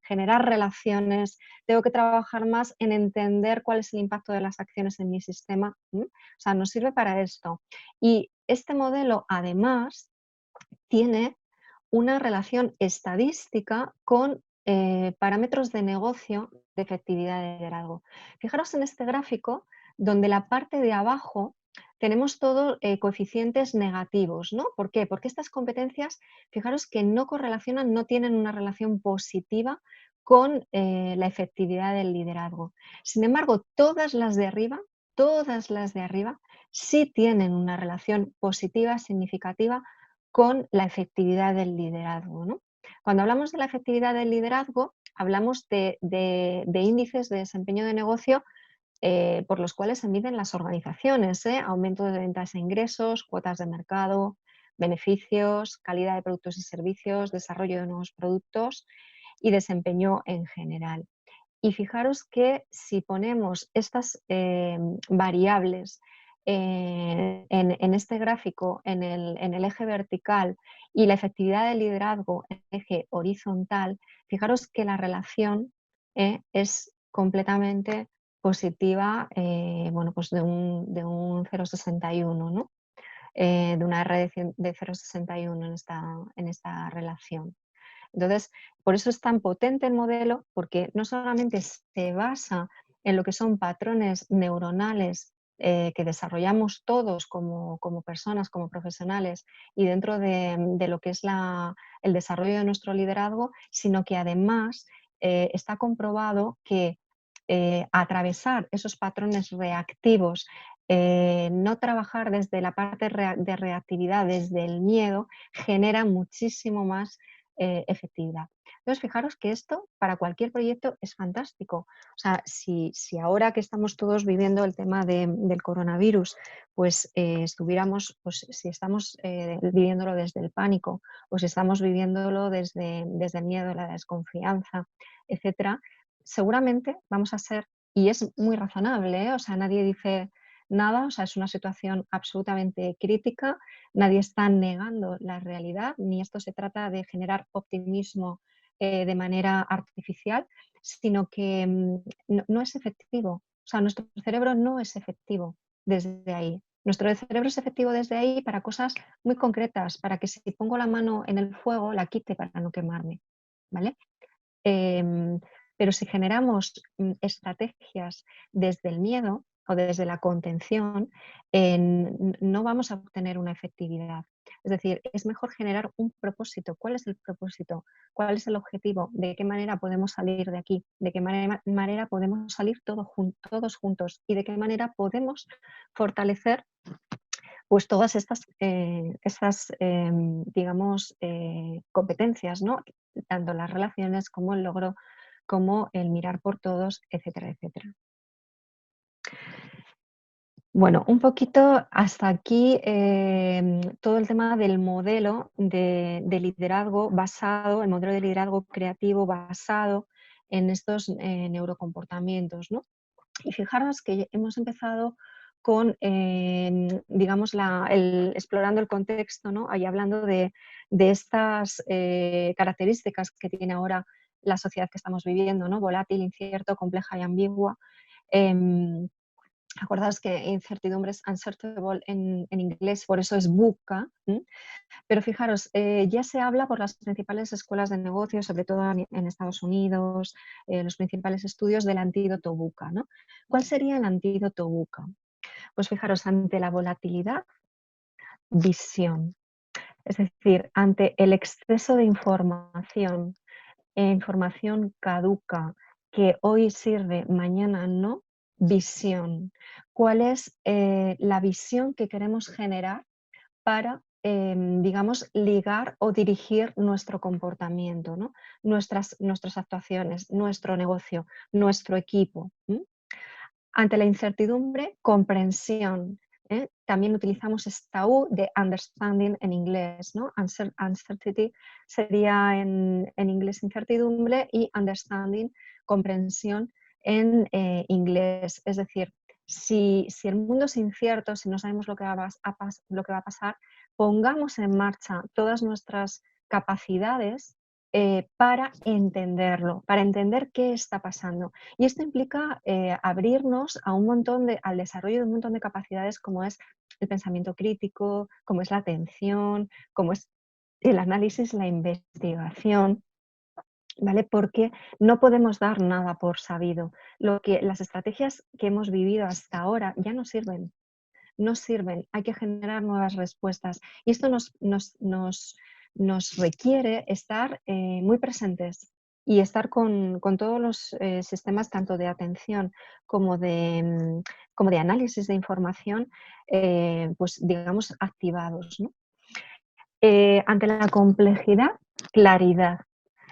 generar relaciones, tengo que trabajar más en entender cuál es el impacto de las acciones en mi sistema? O sea, nos sirve para esto. Y este modelo, además, tiene una relación estadística con parámetros de negocio de efectividad de liderazgo. Fijaros en este gráfico donde la parte de abajo tenemos todos coeficientes negativos, ¿no? ¿Por qué? Porque estas competencias, fijaros que no correlacionan, no tienen una relación positiva con la efectividad del liderazgo. Sin embargo, todas las de arriba sí tienen una relación positiva, significativa con la efectividad del liderazgo, ¿no? Cuando hablamos de la efectividad del liderazgo, hablamos de índices de desempeño de negocio por los cuales se miden las organizaciones, aumento de ventas e ingresos, cuotas de mercado, beneficios, calidad de productos y servicios, desarrollo de nuevos productos y desempeño en general. Y fijaros que si ponemos estas variables en este gráfico, en el eje vertical y la efectividad del liderazgo en el eje horizontal, fijaros que la relación es completamente positiva, bueno, pues de un 0,61, ¿no? De una R de 0,61 en esta relación. Entonces, por eso es tan potente el modelo, porque no solamente se basa en lo que son patrones neuronales que desarrollamos todos como personas, como profesionales, y dentro de lo que es el desarrollo de nuestro liderazgo, sino que además está comprobado que atravesar esos patrones reactivos, no trabajar desde la parte de reactividad, desde el miedo, genera muchísimo más efectividad. Entonces, fijaros que esto para cualquier proyecto es fantástico. O sea, si ahora que estamos todos viviendo el tema del coronavirus, pues estuviéramos, pues si estamos viviéndolo desde el pánico, o si estamos viviéndolo desde el miedo, la desconfianza, etcétera, seguramente vamos a ser, y es muy razonable, o sea, nadie dice nada, o sea, es una situación absolutamente crítica, nadie está negando la realidad, ni esto se trata de generar optimismo de manera artificial, sino que no es efectivo. O sea, nuestro cerebro no es efectivo desde ahí. Nuestro cerebro es efectivo desde ahí para cosas muy concretas, para que si pongo la mano en el fuego, la quite para no quemarme, ¿vale? Pero si generamos estrategias desde el miedo o desde la contención, no vamos a obtener una efectividad. Es decir, es mejor generar un propósito. ¿Cuál es el propósito? ¿Cuál es el objetivo? ¿De qué manera podemos salir de aquí? ¿De qué manera podemos salir todos juntos? ¿Y de qué manera podemos fortalecer pues todas estas digamos, competencias, ¿no? Tanto las relaciones como el logro, como el mirar por todos, etcétera, etcétera. Bueno, un poquito hasta aquí todo el tema del modelo de liderazgo basado, el modelo de liderazgo creativo basado en estos neurocomportamientos, ¿no? Y fijaros que hemos empezado con, digamos, explorando el contexto, ¿no? Ahí hablando de estas características que tiene ahora la sociedad que estamos viviendo, ¿no? Volátil, incierto, compleja y ambigua. Acordaos que incertidumbre es uncertainable en inglés, por eso es VUCA. Pero fijaros, ya se habla por las principales escuelas de negocios, sobre todo en Estados Unidos, los principales estudios del antídoto VUCA, ¿no? ¿Cuál sería el antídoto VUCA? Pues fijaros, ante la volatilidad, visión. Es decir, ante el exceso de información e información caduca que hoy sirve, mañana no, visión. ¿Cuál es la visión que queremos generar para, digamos, ligar o dirigir nuestro comportamiento, ¿no? Nuestras actuaciones, nuestro negocio, nuestro equipo? Ante la incertidumbre, comprensión. También utilizamos esta U de understanding en inglés, ¿no? Uncertainty sería en inglés incertidumbre y understanding, comprensión en inglés. Es decir, si el mundo es incierto, si no sabemos lo que lo que va a pasar, pongamos en marcha todas nuestras capacidades para entenderlo, para entender qué está pasando. Y esto implica abrirnos a al desarrollo de un montón de capacidades como es el pensamiento crítico, como es la atención, como es el análisis, la investigación, ¿vale? Porque no podemos dar nada por sabido. Las estrategias que hemos vivido hasta ahora ya no sirven. No sirven, hay que generar nuevas respuestas. Y esto nos requiere estar muy presentes y estar con todos los sistemas, tanto de atención como de análisis de información, pues digamos, activados, ¿no? Ante la complejidad, claridad.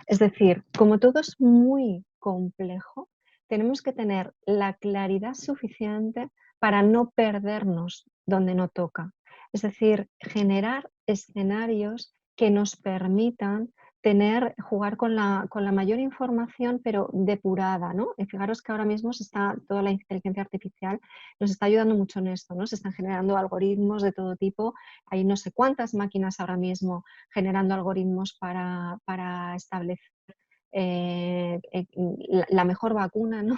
Es decir, como todo es muy complejo, tenemos que tener la claridad suficiente para no perdernos donde no toca. Es decir, generar escenarios que nos permitan jugar con la mayor información, pero depurada, ¿no? Y fijaros que ahora mismo toda la inteligencia artificial nos está ayudando mucho en esto, ¿no? Se están generando algoritmos de todo tipo. Hay no sé cuántas máquinas ahora mismo generando algoritmos para establecer la mejor vacuna, ¿no?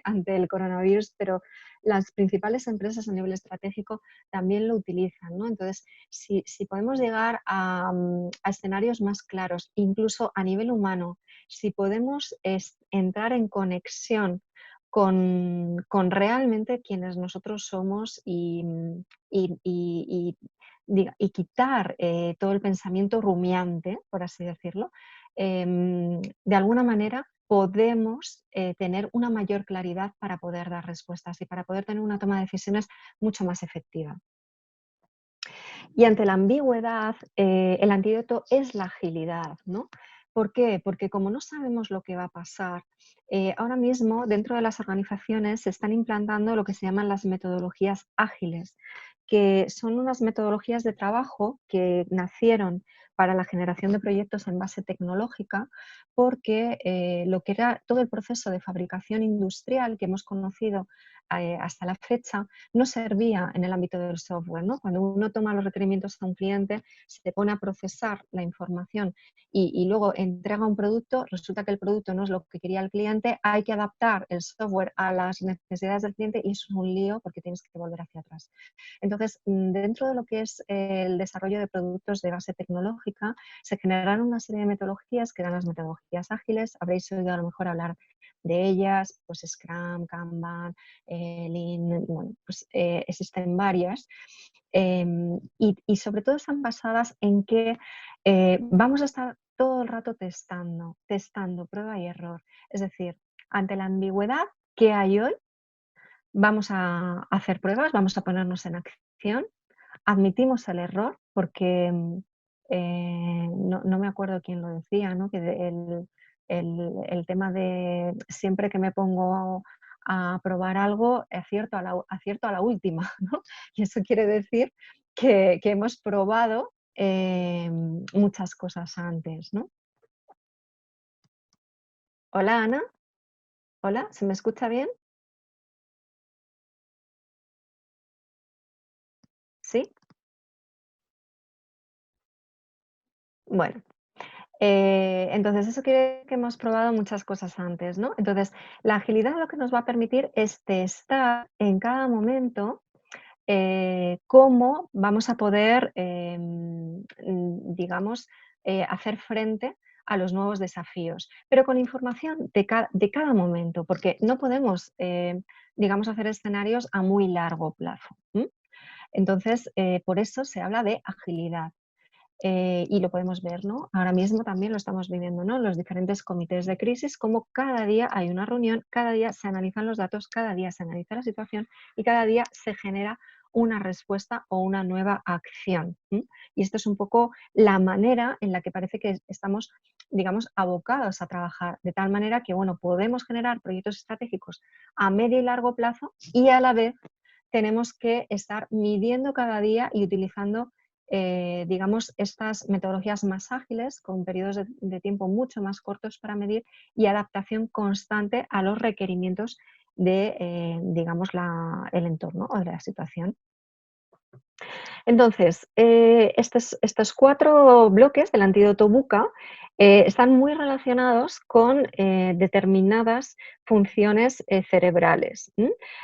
ante el coronavirus, pero las principales empresas a nivel estratégico también lo utilizan, ¿no? Entonces, si podemos llegar a escenarios más claros, incluso a nivel humano, si podemos entrar en conexión con realmente quienes nosotros somos y, y- y quitar todo el pensamiento rumiante, por así decirlo, de alguna manera podemos tener una mayor claridad para poder dar respuestas y para poder tener una toma de decisiones mucho más efectiva. Y ante la ambigüedad, el antídoto es la agilidad, ¿no? ¿Por qué? Porque como no sabemos lo que va a pasar, ahora mismo dentro de las organizaciones se están implantando lo que se llaman las metodologías ágiles, que son unas metodologías de trabajo que nacieron para la generación de proyectos en base tecnológica, porque lo que era todo el proceso de fabricación industrial que hemos conocido hasta la fecha no servía en el ámbito del software, ¿no? Cuando uno toma los requerimientos a un cliente, se pone a procesar la información y luego entrega un producto, resulta que el producto no es lo que quería el cliente, hay que adaptar el software a las necesidades del cliente y eso es un lío porque tienes que volver hacia atrás. Entonces, dentro de lo que es el desarrollo de productos de base tecnológica, se generaron una serie de metodologías que eran las metodologías ágiles. Habréis oído a lo mejor hablar de ellas, pues Scrum, Kanban, Lean, bueno, pues existen varias. Y sobre todo están basadas en que vamos a estar todo el rato testando, prueba y error. Es decir, ante la ambigüedad que hay hoy, vamos a hacer pruebas, vamos a ponernos en acción, admitimos el error, porque no me acuerdo quién lo decía, ¿no? Que el tema de siempre que me pongo a probar algo, acierto a la última, ¿no? Y eso quiere decir que hemos probado muchas cosas antes, ¿no? Hola, Ana. Hola, ¿se me escucha bien? ¿Sí? Bueno, entonces, eso quiere decir que hemos probado muchas cosas antes, ¿no? Entonces, la agilidad lo que nos va a permitir es testar en cada momento cómo vamos a poder, digamos, hacer frente a los nuevos desafíos, pero con información de cada momento, porque no podemos, digamos, hacer escenarios a muy largo plazo. Entonces, por eso se habla de agilidad. Y lo podemos ver, ¿no? Ahora mismo también lo estamos viviendo, ¿no? Los diferentes comités de crisis, como cada día hay una reunión, cada día se analizan los datos, cada día se analiza la situación y cada día se genera una respuesta o una nueva acción. Y esto es un poco la manera en la que parece que estamos, digamos, abocados a trabajar, de tal manera que, bueno, podemos generar proyectos estratégicos a medio y largo plazo y a la vez tenemos que estar midiendo cada día y utilizando digamos, estas metodologías más ágiles, con periodos de tiempo mucho más cortos para medir y adaptación constante a los requerimientos de, digamos, el entorno o de la situación. Entonces, estos 4 bloques del antídoto buca están muy relacionados con determinadas funciones cerebrales.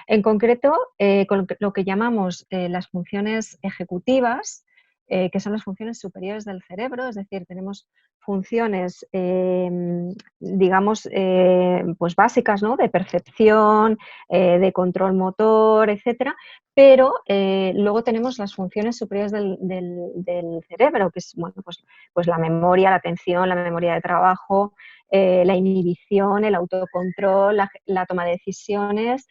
En concreto, con lo que llamamos las funciones ejecutivas, que son las funciones superiores del cerebro, es decir, tenemos funciones, digamos, pues básicas, ¿no? De percepción, de control motor, etcétera, pero luego tenemos las funciones superiores del cerebro, que es bueno, pues la memoria, la atención, la memoria de trabajo, la inhibición, el autocontrol, la toma de decisiones,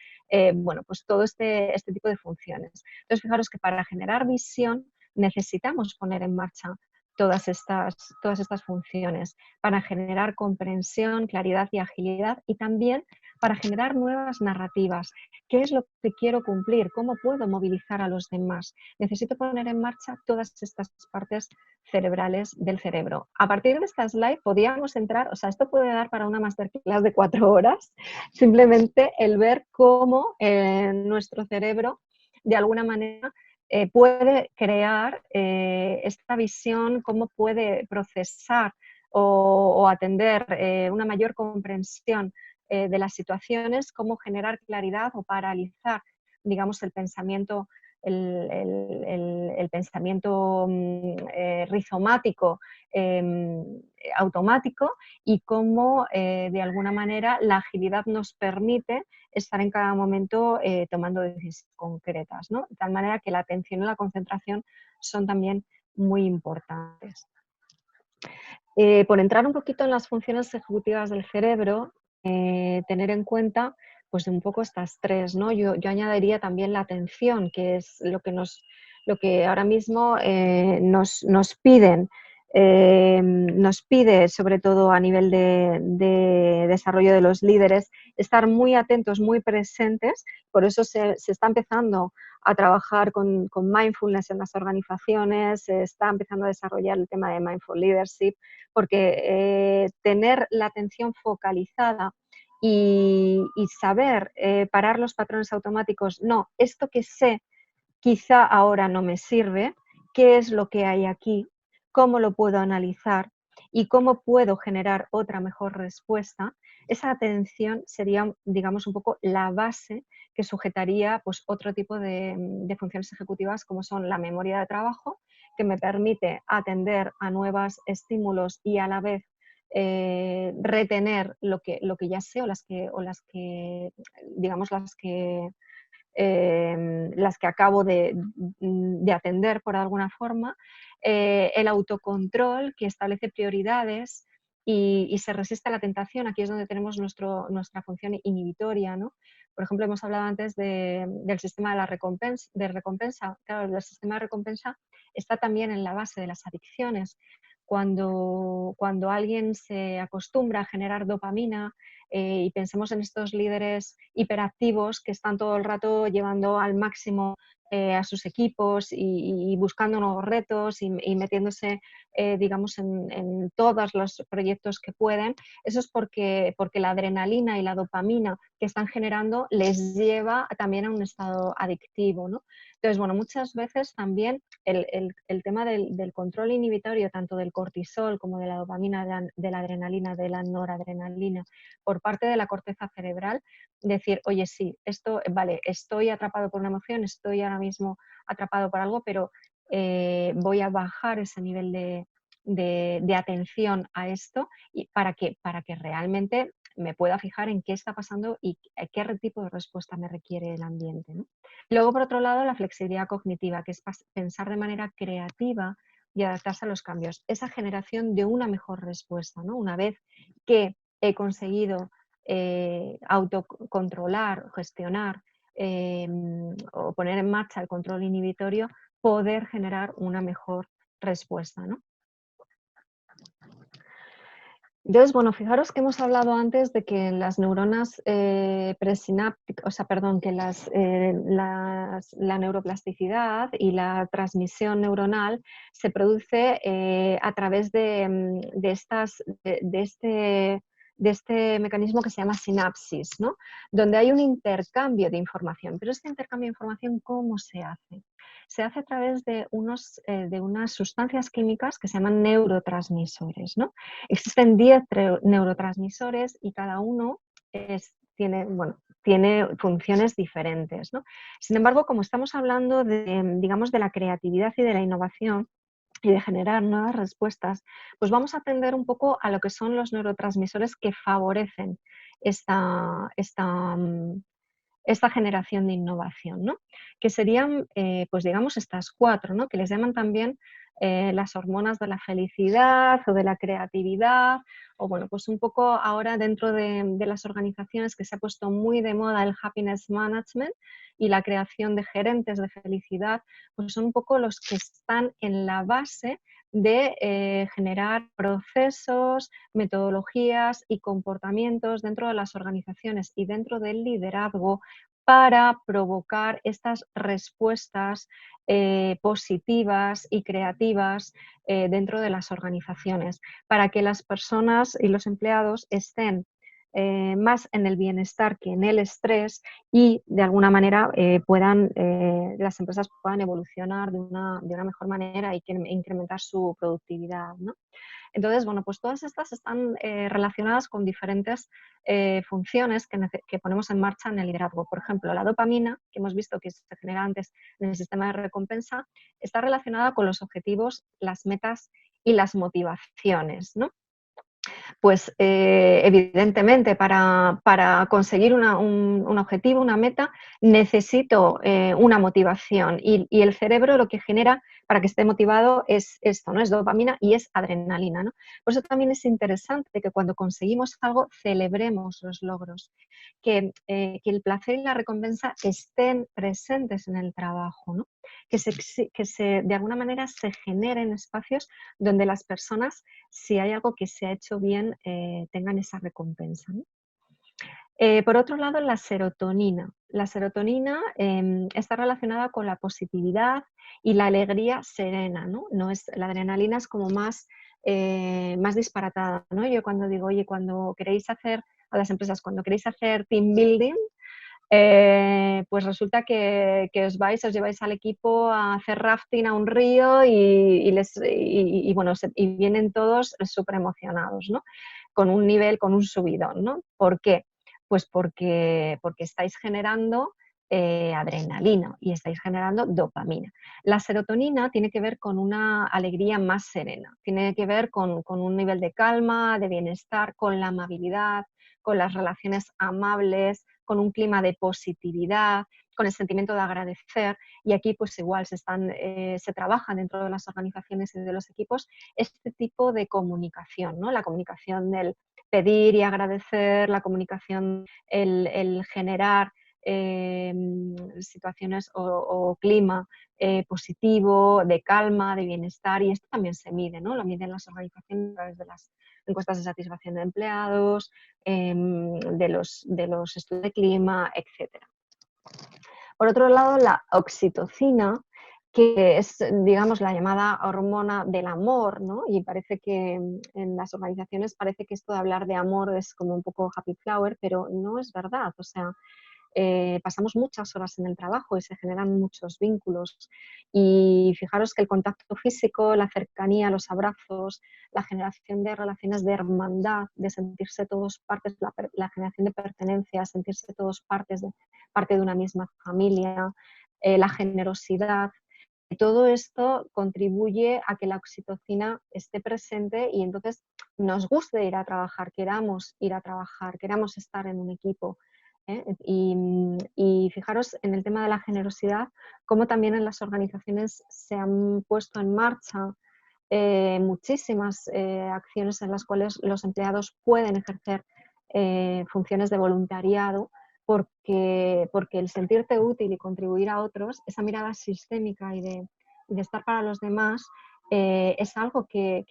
bueno, pues todo este tipo de funciones. Entonces, fijaros que para generar visión necesitamos poner en marcha todas estas funciones para generar comprensión, claridad y agilidad y también para generar nuevas narrativas. ¿Qué es lo que quiero cumplir? ¿Cómo puedo movilizar a los demás? Necesito poner en marcha todas estas partes cerebrales del cerebro. A partir de esta slide podíamos entrar, o sea, esto puede dar para una masterclass de 4 horas, simplemente el ver cómo nuestro cerebro de alguna manera puede crear esta visión, cómo puede procesar o atender una mayor comprensión de las situaciones, cómo generar claridad o paralizar, digamos, el pensamiento, el pensamiento rizomático automático, y cómo de alguna manera la agilidad nos permite estar en cada momento tomando decisiones concretas, ¿no? De tal manera que la atención y la concentración son también muy importantes. Por entrar un poquito en las funciones ejecutivas del cerebro, tener en cuenta pues un poco estas tres, ¿no? Yo añadiría también la atención, que es lo que ahora mismo nos piden. Nos pide, sobre todo a nivel de desarrollo de los líderes, estar muy atentos, muy presentes. Por eso se está empezando a trabajar con mindfulness en las organizaciones, se está empezando a desarrollar el tema de mindful leadership, porque tener la atención focalizada y saber parar los patrones automáticos, no, esto que sé quizá ahora no me sirve, qué es lo que hay aquí, cómo lo puedo analizar y cómo puedo generar otra mejor respuesta, esa atención sería, digamos, un poco la base que sujetaría pues, otro tipo de funciones ejecutivas, como son la memoria de trabajo, que me permite atender a nuevos estímulos y a la vez retener lo que ya sé, o las que digamos, las que acabo de atender por alguna forma, el autocontrol, que establece prioridades y se resiste a la tentación. Aquí es donde tenemos nuestra función inhibitoria, ¿no? Por ejemplo, hemos hablado antes del sistema de recompensa. Claro, el sistema de recompensa está también en la base de las adicciones. Cuando alguien se acostumbra a generar dopamina, y pensemos en estos líderes hiperactivos que están todo el rato llevando al máximo a sus equipos y buscando nuevos retos y metiéndose, digamos, en todos los proyectos que pueden. Eso es porque la adrenalina y la dopamina que están generando les lleva también a un estado adictivo, ¿no? Entonces, bueno, muchas veces también el tema del control inhibitorio, tanto del cortisol como de la dopamina, de la adrenalina, de la noradrenalina, por parte de la corteza cerebral, decir, oye, sí, esto, vale, estoy atrapado por una emoción, estoy ahora mismo atrapado por algo, pero voy a bajar ese nivel de atención a esto y para que realmente me pueda fijar en qué está pasando y qué tipo de respuesta me requiere el ambiente, ¿no? Luego, por otro lado, la flexibilidad cognitiva, que es pensar de manera creativa y adaptarse a los cambios. Esa generación de una mejor respuesta, ¿no? Una vez que he conseguido autocontrolar, gestionar o poner en marcha el control inhibitorio, poder generar una mejor respuesta, ¿no? Entonces, bueno, fijaros que hemos hablado antes de que las neuronas presinápticas, o sea, perdón, que la neuroplasticidad y la transmisión neuronal se produce a través de este mecanismo que se llama sinapsis, ¿no? Donde hay un intercambio de información. Pero este intercambio de información, ¿cómo se hace? Se hace a través de unas sustancias químicas que se llaman neurotransmisores, ¿no? Existen 10 neurotransmisores y cada uno tiene funciones diferentes, ¿no? Sin embargo, como estamos hablando digamos, de la creatividad y de la innovación y de generar nuevas respuestas, pues vamos a atender un poco a lo que son los neurotransmisores que favorecen esta generación de innovación, ¿no? Que serían, pues digamos, estas 4, ¿no? Que les llaman también las hormonas de la felicidad o de la creatividad, o bueno, pues un poco ahora dentro de las organizaciones que se ha puesto muy de moda el happiness management y la creación de gerentes de felicidad, pues son un poco los que están en la base de generar procesos, metodologías y comportamientos dentro de las organizaciones y dentro del liderazgo para provocar estas respuestas positivas y creativas dentro de las organizaciones, para que las personas y los empleados estén más en el bienestar que en el estrés y de alguna manera las empresas puedan evolucionar de una mejor manera y que incrementar su productividad, ¿no? Entonces, bueno, pues todas estas están relacionadas con diferentes funciones que ponemos en marcha en el liderazgo. Por ejemplo, la dopamina, que hemos visto que se genera antes en el sistema de recompensa, está relacionada con los objetivos, las metas y las motivaciones, ¿no? Pues evidentemente para conseguir un objetivo, una meta, necesito una motivación y el cerebro lo que genera para que esté motivado es esto, ¿no? Es dopamina y es adrenalina, ¿no? Por eso también es interesante que cuando conseguimos algo celebremos los logros, que el placer y la recompensa estén presentes en el trabajo, ¿no? De alguna manera se generen espacios donde las personas, si hay algo que se ha hecho bien, tengan esa recompensa, ¿no? Por otro lado, la serotonina. La serotonina está relacionada con la positividad y la alegría serena, ¿no? La adrenalina es como más disparatada, ¿no? Yo cuando digo, oye, cuando queréis hacer, a las empresas, cuando queréis hacer team building, pues resulta que os lleváis al equipo a hacer rafting a un río y vienen todos súper emocionados, ¿no? Con un nivel, con un subidón, ¿no? ¿Por qué? Pues porque estáis generando adrenalina y estáis generando dopamina. La serotonina tiene que ver con una alegría más serena, tiene que ver con un nivel de calma, de bienestar, con la amabilidad, con las relaciones amables, con un clima de positividad, con el sentimiento de agradecer. Y aquí pues igual se trabaja dentro de las organizaciones y de los equipos este tipo de comunicación, ¿no? La comunicación del pedir y agradecer, la comunicación, el generar situaciones o clima positivo, de calma, de bienestar, y esto también se mide, ¿no? Lo miden las organizaciones a través de las encuestas de satisfacción de empleados, de los estudios de clima, etcétera. Por otro lado, la oxitocina, que es, digamos, la llamada hormona del amor, ¿no? Y parece que en las organizaciones parece que esto de hablar de amor es como un poco happy flower, pero no es verdad. O sea, pasamos muchas horas en el trabajo y se generan muchos vínculos. Y fijaros que el contacto físico, la cercanía, los abrazos, la generación de relaciones de hermandad, de sentirse todos partes, la generación de pertenencia, sentirse todos parte de una misma familia, la generosidad, todo esto contribuye a que la oxitocina esté presente y entonces nos guste ir a trabajar, queramos ir a trabajar, queramos estar en un equipo. Y fijaros en el tema de la generosidad, cómo también en las organizaciones se han puesto en marcha muchísimas acciones en las cuales los empleados pueden ejercer funciones de voluntariado porque el sentirte útil y contribuir a otros, esa mirada sistémica y de estar para los demás, es algo que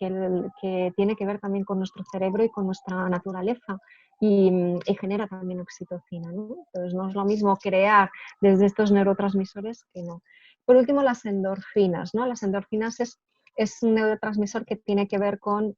tiene que ver también con nuestro cerebro y con nuestra naturaleza y genera también oxitocina, ¿no? Entonces no es lo mismo crear desde estos neurotransmisores que no. Por último, las endorfinas, ¿no? Las endorfinas es un neurotransmisor que tiene que ver con,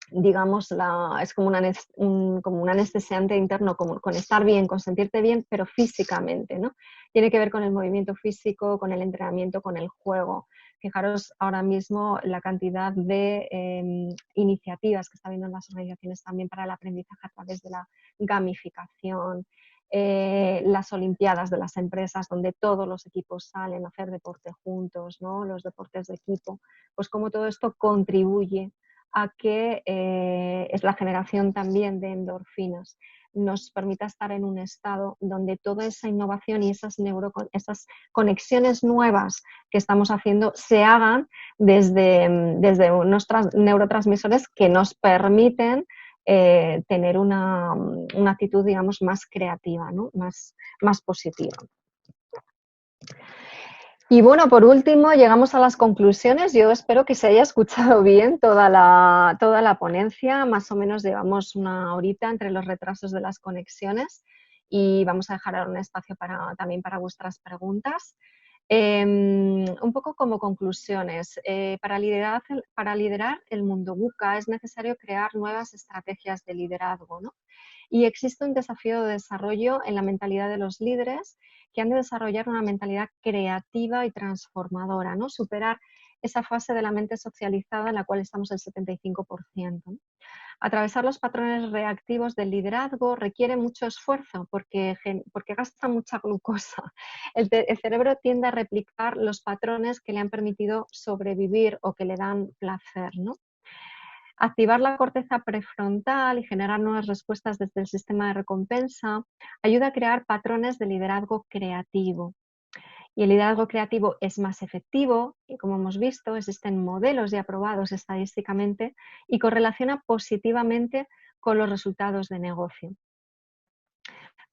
digamos, es como un anestesiante interno, con estar bien, con sentirte bien, pero físicamente, ¿no? Tiene que ver con el movimiento físico, con el entrenamiento, con el juego. Fijaros ahora mismo la cantidad de iniciativas que está habiendo en las organizaciones también para el aprendizaje a través de la gamificación, las olimpiadas de las empresas donde todos los equipos salen a hacer deporte juntos, ¿no? Los deportes de equipo, pues como todo esto contribuye a que es la generación también de endorfinas nos permita estar en un estado donde toda esa innovación y esas conexiones nuevas que estamos haciendo se hagan desde unos neurotransmisores que nos permiten tener una actitud, digamos, más creativa, ¿no? más positiva. Y bueno, por último, llegamos a las conclusiones. Yo espero que se haya escuchado bien toda la ponencia. Más o menos llevamos una horita entre los retrasos de las conexiones y vamos a dejar ahora un espacio también para vuestras preguntas. Un poco como conclusiones. Para liderar el mundo VUCA es necesario crear nuevas estrategias de liderazgo, ¿no? Y existe un desafío de desarrollo en la mentalidad de los líderes que han de desarrollar una mentalidad creativa y transformadora, ¿no? Superar esa fase de la mente socializada en la cual estamos el 75%. Atravesar los patrones reactivos del liderazgo requiere mucho esfuerzo porque gasta mucha glucosa. El cerebro tiende a replicar los patrones que le han permitido sobrevivir o que le dan placer, ¿no? Activar la corteza prefrontal y generar nuevas respuestas desde el sistema de recompensa ayuda a crear patrones de liderazgo creativo. Y el liderazgo creativo es más efectivo y, como hemos visto, existen modelos ya aprobados estadísticamente y correlaciona positivamente con los resultados de negocio.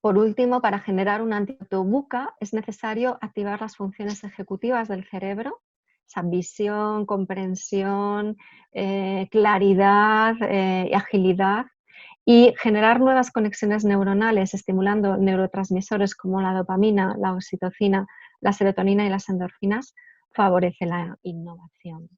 Por último, para generar un antídoto VUCA es necesario activar las funciones ejecutivas del cerebro, esa visión, comprensión, claridad y agilidad, y generar nuevas conexiones neuronales estimulando neurotransmisores como la dopamina, la oxitocina, la serotonina y las endorfinas favorece la innovación.